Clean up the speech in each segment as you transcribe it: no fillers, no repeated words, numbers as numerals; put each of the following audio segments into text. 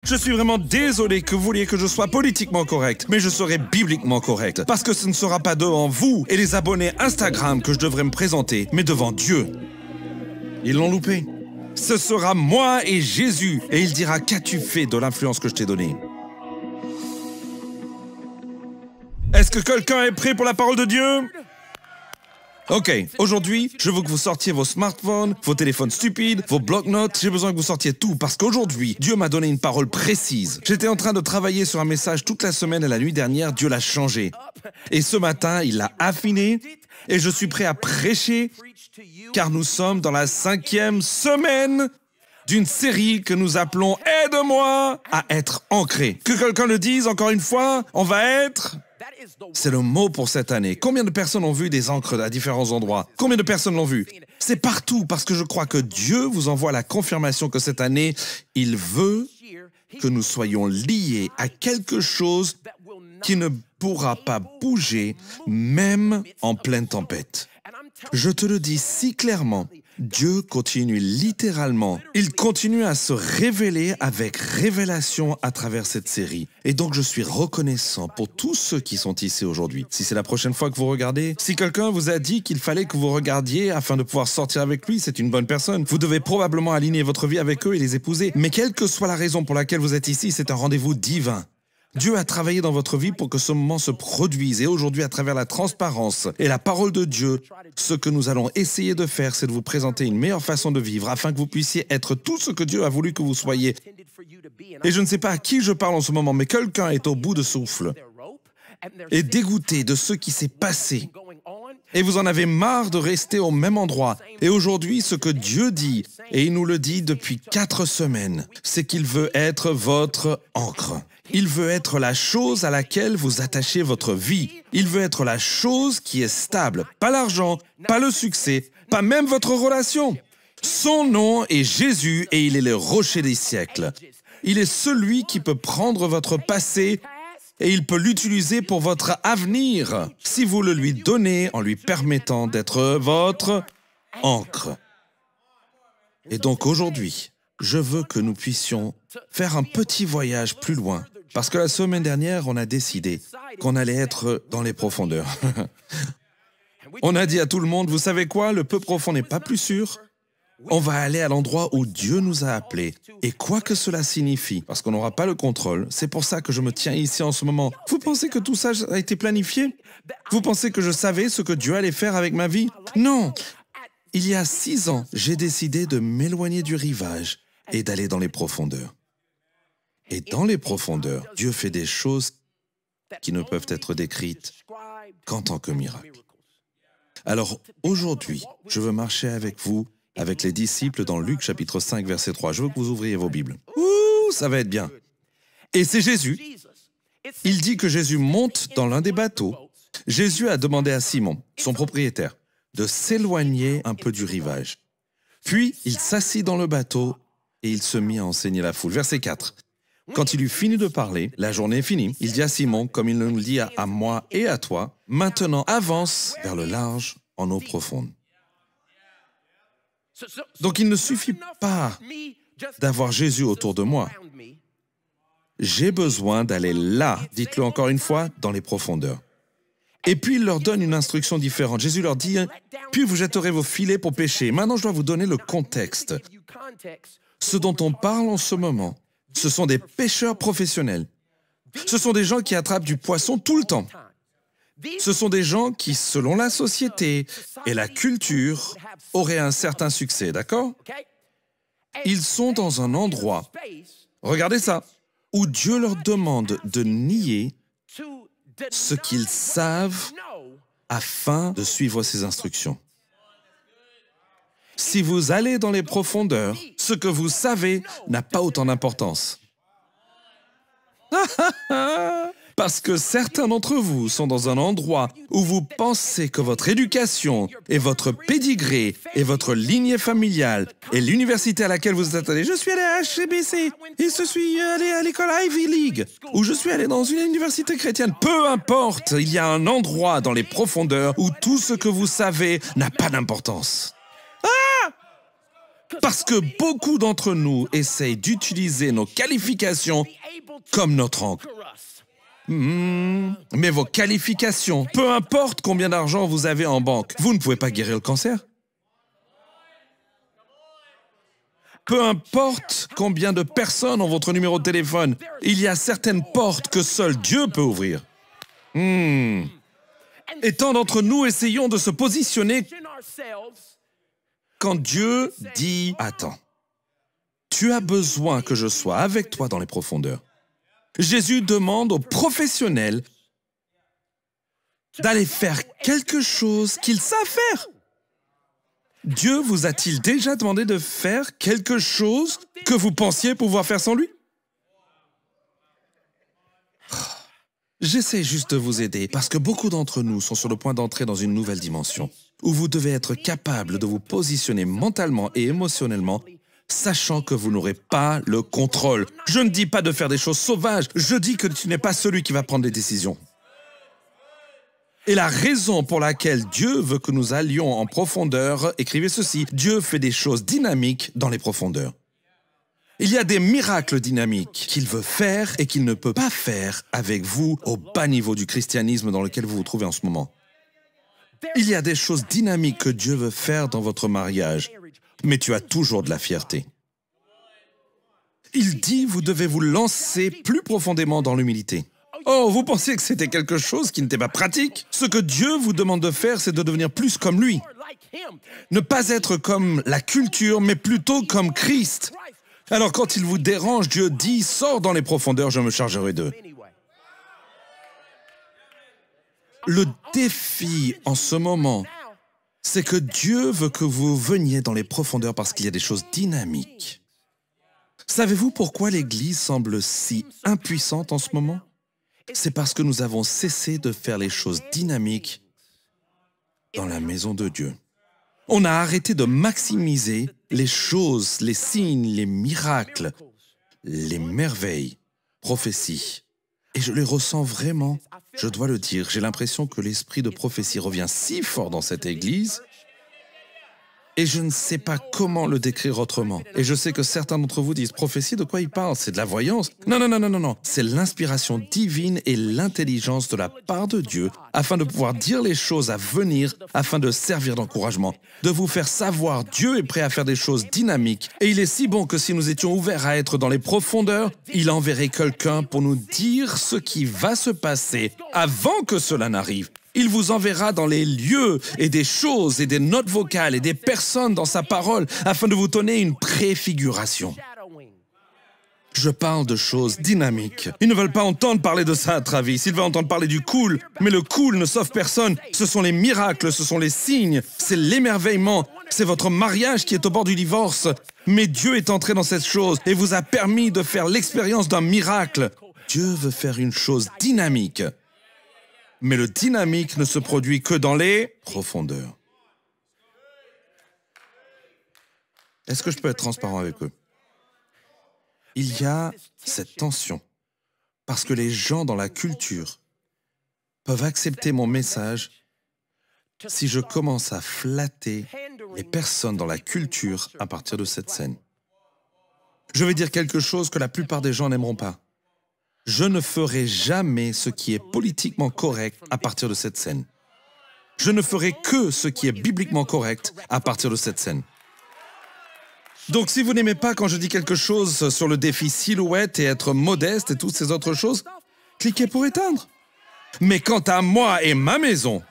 Je suis vraiment désolé que vous vouliez que je sois politiquement correct, mais je serai bibliquement correct, parce que ce ne sera pas devant vous et les abonnés Instagram que je devrais me présenter, mais devant Dieu. Ils l'ont loupé. Ce sera moi et Jésus, et il dira « Qu'as-tu fait de l'influence que je t'ai donnée ?» Est-ce que quelqu'un est prêt pour la parole de Dieu? Ok, aujourd'hui, je veux que vous sortiez vos smartphones, vos téléphones stupides, vos bloc-notes. J'ai besoin que vous sortiez tout parce qu'aujourd'hui, Dieu m'a donné une parole précise. J'étais en train de travailler sur un message toute la semaine et la nuit dernière, Dieu l'a changé. Et ce matin, il l'a affiné et je suis prêt à prêcher car nous sommes dans la 5e semaine d'une série que nous appelons « Aide-moi à être ancré ». Que quelqu'un le dise encore une fois, on va être... C'est le mot pour cette année. Combien de personnes ont vu des encres à différents endroits? Combien de personnes l'ont vu? C'est partout parce que je crois que Dieu vous envoie la confirmation que cette année, il veut que nous soyons liés à quelque chose qui ne pourra pas bouger même en pleine tempête. Je te le dis si clairement, Dieu continue littéralement. Il continue à se révéler avec révélation à travers cette série. Et donc je suis reconnaissant pour tous ceux qui sont ici aujourd'hui. Si c'est la prochaine fois que vous regardez, si quelqu'un vous a dit qu'il fallait que vous regardiez afin de pouvoir sortir avec lui, c'est une bonne personne. Vous devez probablement aligner votre vie avec eux et les épouser. Mais quelle que soit la raison pour laquelle vous êtes ici, c'est un rendez-vous divin. Dieu a travaillé dans votre vie pour que ce moment se produise et aujourd'hui, à travers la transparence et la parole de Dieu, ce que nous allons essayer de faire, c'est de vous présenter une meilleure façon de vivre afin que vous puissiez être tout ce que Dieu a voulu que vous soyez. Et je ne sais pas à qui je parle en ce moment, mais quelqu'un est au bout de souffle et dégoûté de ce qui s'est passé. Et vous en avez marre de rester au même endroit. Et aujourd'hui, ce que Dieu dit, et il nous le dit depuis 4 semaines, c'est qu'il veut être votre ancre. Il veut être la chose à laquelle vous attachez votre vie. Il veut être la chose qui est stable. Pas l'argent, pas le succès, pas même votre relation. Son nom est Jésus et il est le rocher des siècles. Il est celui qui peut prendre votre passé et il peut l'utiliser pour votre avenir si vous le lui donnez en lui permettant d'être votre ancre. Et donc aujourd'hui, je veux que nous puissions faire un petit voyage plus loin. Parce que la semaine dernière, on a décidé qu'on allait être dans les profondeurs. On a dit à tout le monde, vous savez quoi, le peu profond n'est pas plus sûr. On va aller à l'endroit où Dieu nous a appelés. Et quoi que cela signifie, parce qu'on n'aura pas le contrôle, c'est pour ça que je me tiens ici en ce moment. Vous pensez que tout ça a été planifié? Vous pensez que je savais ce que Dieu allait faire avec ma vie? Non. Il y a 6 ans, j'ai décidé de m'éloigner du rivage et d'aller dans les profondeurs. Et dans les profondeurs, Dieu fait des choses qui ne peuvent être décrites qu'en tant que miracle. Alors aujourd'hui, je veux marcher avec vous, avec les disciples dans Luc chapitre 5, verset 3. Je veux que vous ouvriez vos Bibles. Ouh, ça va être bien. Et c'est Jésus. Il dit que Jésus monte dans l'un des bateaux. Jésus a demandé à Simon, son propriétaire, de s'éloigner un peu du rivage. Puis, il s'assit dans le bateau et il se mit à enseigner la foule. Verset 4. Quand il eut fini de parler, la journée est finie, il dit à Simon, comme il nous le dit à moi et à toi, « Maintenant, avance vers le large en eau profonde. » Donc il ne suffit pas d'avoir Jésus autour de moi. J'ai besoin d'aller là, dites-le encore une fois, dans les profondeurs. Et puis il leur donne une instruction différente. Jésus leur dit, « Puis vous jetterez vos filets pour pêcher. » Maintenant, je dois vous donner le contexte. Ce dont on parle en ce moment, ce sont des pêcheurs professionnels. Ce sont des gens qui attrapent du poisson tout le temps. Ce sont des gens qui, selon la société et la culture, auraient un certain succès, d'accord? Ils sont dans un endroit, regardez ça, où Dieu leur demande de nier ce qu'ils savent afin de suivre ses instructions. Si vous allez dans les profondeurs, ce que vous savez n'a pas autant d'importance. Parce que certains d'entre vous sont dans un endroit où vous pensez que votre éducation et votre pédigré et votre lignée familiale et l'université à laquelle vous êtes allé, je suis allé à HCBC et je suis allé à l'école Ivy League ou je suis allé dans une université chrétienne. Peu importe, il y a un endroit dans les profondeurs où tout ce que vous savez n'a pas d'importance. Parce que beaucoup d'entre nous essayent d'utiliser nos qualifications comme notre encre. Mais vos qualifications, peu importe combien d'argent vous avez en banque, vous ne pouvez pas guérir le cancer. Peu importe combien de personnes ont votre numéro de téléphone, il y a certaines portes que seul Dieu peut ouvrir. Et tant d'entre nous essayons de se positionner quand Dieu dit « Attends, tu as besoin que je sois avec toi dans les profondeurs. » Jésus demande aux professionnels d'aller faire quelque chose qu'ils savent faire. Dieu vous a-t-il déjà demandé de faire quelque chose que vous pensiez pouvoir faire sans lui? J'essaie juste de vous aider parce que beaucoup d'entre nous sont sur le point d'entrer dans une nouvelle dimension où vous devez être capable de vous positionner mentalement et émotionnellement sachant que vous n'aurez pas le contrôle. Je ne dis pas de faire des choses sauvages, je dis que tu n'es pas celui qui va prendre les décisions. Et la raison pour laquelle Dieu veut que nous allions en profondeur, écrivez ceci, Dieu fait des choses dynamiques dans les profondeurs. Il y a des miracles dynamiques qu'il veut faire et qu'il ne peut pas faire avec vous au bas niveau du christianisme dans lequel vous vous trouvez en ce moment. Il y a des choses dynamiques que Dieu veut faire dans votre mariage, mais tu as toujours de la fierté. Il dit, vous devez vous lancer plus profondément dans l'humilité. Oh, vous pensiez que c'était quelque chose qui n'était pas pratique? Ce que Dieu vous demande de faire, c'est de devenir plus comme lui. Ne pas être comme la culture, mais plutôt comme Christ. Alors quand il vous dérange, Dieu dit, sors dans les profondeurs, je me chargerai d'eux. Le défi en ce moment, c'est que Dieu veut que vous veniez dans les profondeurs parce qu'il y a des choses dynamiques. Savez-vous pourquoi l'Église semble si impuissante en ce moment? C'est parce que nous avons cessé de faire les choses dynamiques dans la maison de Dieu. On a arrêté de maximiser les choses, les signes, les miracles, les merveilles, prophéties. Et je les ressens vraiment, je dois le dire, j'ai l'impression que l'esprit de prophétie revient si fort dans cette Église et je ne sais pas comment le décrire autrement. Et je sais que certains d'entre vous disent, prophétie, de quoi il parle? C'est de la voyance? Non, non, non, non, non, non. C'est l'inspiration divine et l'intelligence de la part de Dieu afin de pouvoir dire les choses à venir, afin de servir d'encouragement, de vous faire savoir Dieu est prêt à faire des choses dynamiques. Et il est si bon que si nous étions ouverts à être dans les profondeurs, il enverrait quelqu'un pour nous dire ce qui va se passer avant que cela n'arrive. Il vous enverra dans les lieux et des choses et des notes vocales et des personnes dans sa parole afin de vous donner une préfiguration. Je parle de choses dynamiques. Ils ne veulent pas entendre parler de ça, Travis. Ils veulent entendre parler du cool. Mais le cool ne sauve personne. Ce sont les miracles, ce sont les signes, c'est l'émerveillement. C'est votre mariage qui est au bord du divorce. Mais Dieu est entré dans cette chose et vous a permis de faire l'expérience d'un miracle. Dieu veut faire une chose dynamique. Mais le dynamique ne se produit que dans les profondeurs. Est-ce que je peux être transparent avec eux? Il y a cette tension, parce que les gens dans la culture peuvent accepter mon message si je commence à flatter les personnes dans la culture à partir de cette scène. Je vais dire quelque chose que la plupart des gens n'aimeront pas. Je ne ferai jamais ce qui est politiquement correct à partir de cette scène. Je ne ferai que ce qui est bibliquement correct à partir de cette scène. Donc si vous n'aimez pas quand je dis quelque chose sur le défi silhouette et être modeste et toutes ces autres choses, cliquez pour éteindre. Mais quant à moi et ma maison,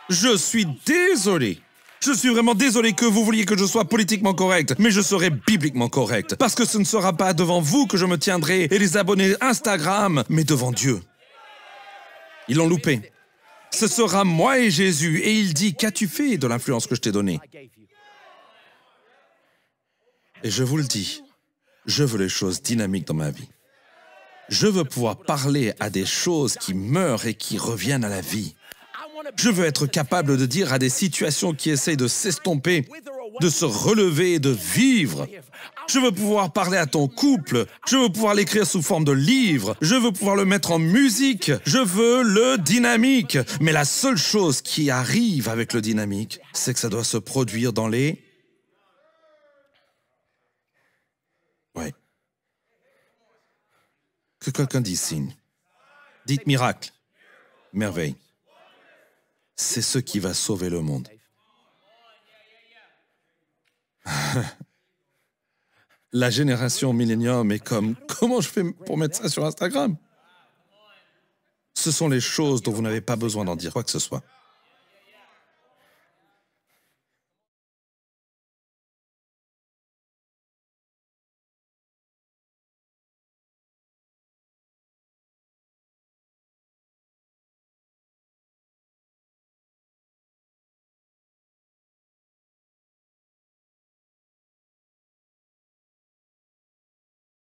je suis désolé. Je suis vraiment désolé que vous vouliez que je sois politiquement correct, mais je serai bibliquement correct. Parce que ce ne sera pas devant vous que je me tiendrai et les abonnés Instagram, mais devant Dieu. Ils l'ont loupé. Ce sera moi et Jésus, et il dit, qu'as-tu fait de l'influence que je t'ai donnée? Et je vous le dis, je veux les choses dynamiques dans ma vie. Je veux pouvoir parler à des choses qui meurent et qui reviennent à la vie. Je veux être capable de dire à des situations qui essayent de s'estomper, de se relever et de vivre. Je veux pouvoir parler à ton couple. Je veux pouvoir l'écrire sous forme de livre. Je veux pouvoir le mettre en musique. Je veux le dynamique. Mais la seule chose qui arrive avec le dynamique, c'est que ça doit se produire dans les Que quelqu'un dise signe. Dites miracle. Merveille. C'est ce qui va sauver le monde. La génération millénium est comme... Comment je fais pour mettre ça sur Instagram? Ce sont les choses dont vous n'avez pas besoin d'en dire quoi que ce soit.